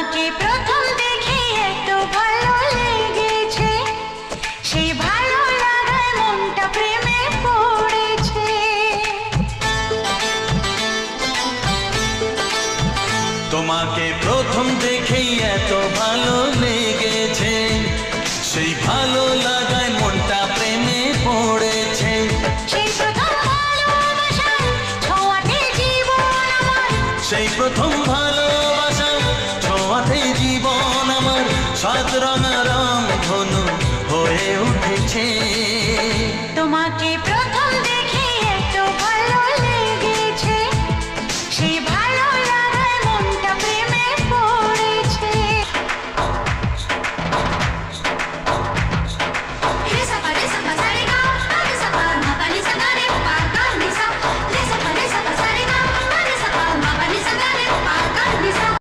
তোমাকে প্রথম দেখে এত ভালো লেগেছে, সেই ভালো লাগায় মনটা প্রেমে পড়েছে। তোমাকে প্রথম দেখেই এত ভালো লেগেছে, সেই ভালো লাগায় মনটা প্রেমে পড়েছে। সেই প্রথম ভালোবাসার ছোঁয়াতে জীবন আমার, সেই প্রথম